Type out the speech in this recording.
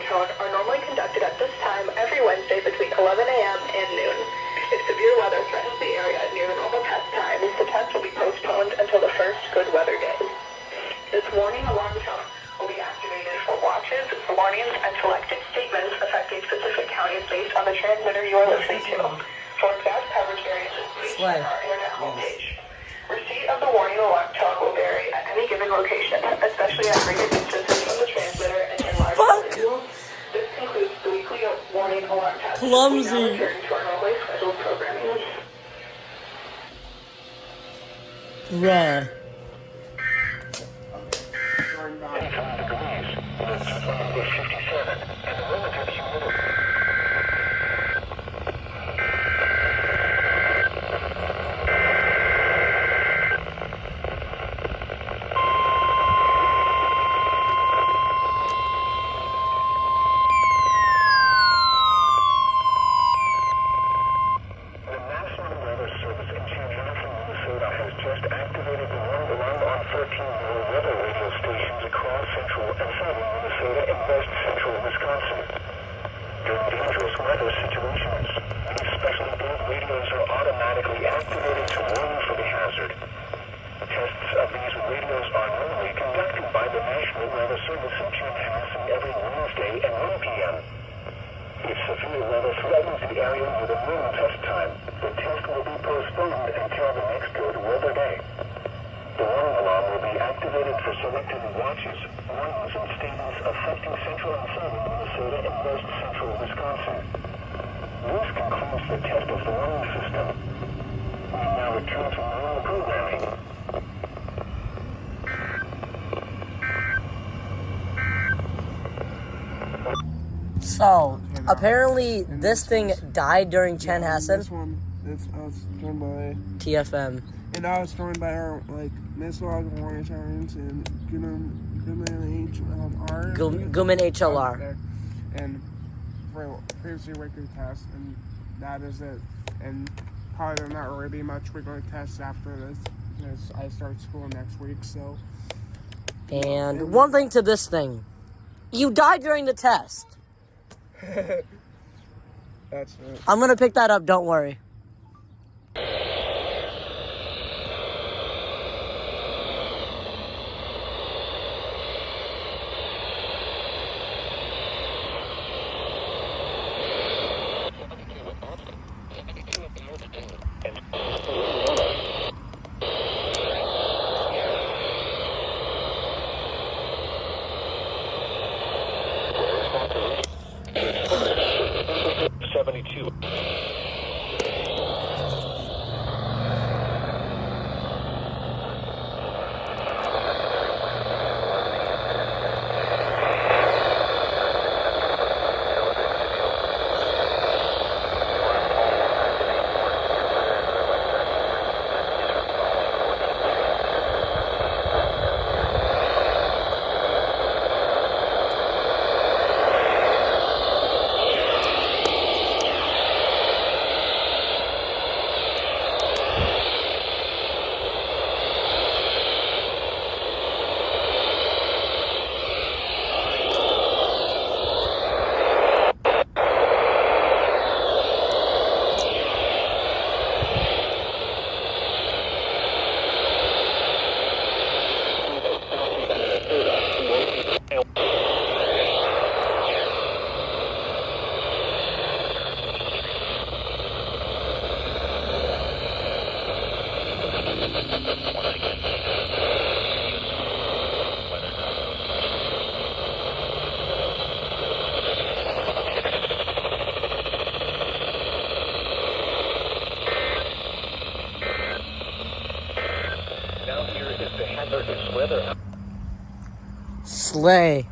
tone are normally conducted at this time every Wednesday between 11 a.m. and noon. If severe weather threatens the area near the normal test times, the test will be postponed until the first good weather day. This warning alarm tone will be activated for watches, warnings, and selected statements affecting specific counties based on the transmitter you are listening to. For exact coverage areas, please check our internet homepage. Receipt of the warning alarm tone will vary at any given location, especially at greater distances from the transmitter and in large buildings. This concludes the weekly warning alarm test. Clumsy. We now return to our normally scheduled programming. Bruh. So, apparently this thing died during Chanhassen. This one, it's joined by TFM. And I was joined by our missile warning sirens and Guman HLR. And for previously record tests, and that is it. And probably there'll not really be much regular tests after this because I start school next week. So. And one thing to this thing, you died during the test. That's it. I'm gonna pick that up, don't worry. Slay.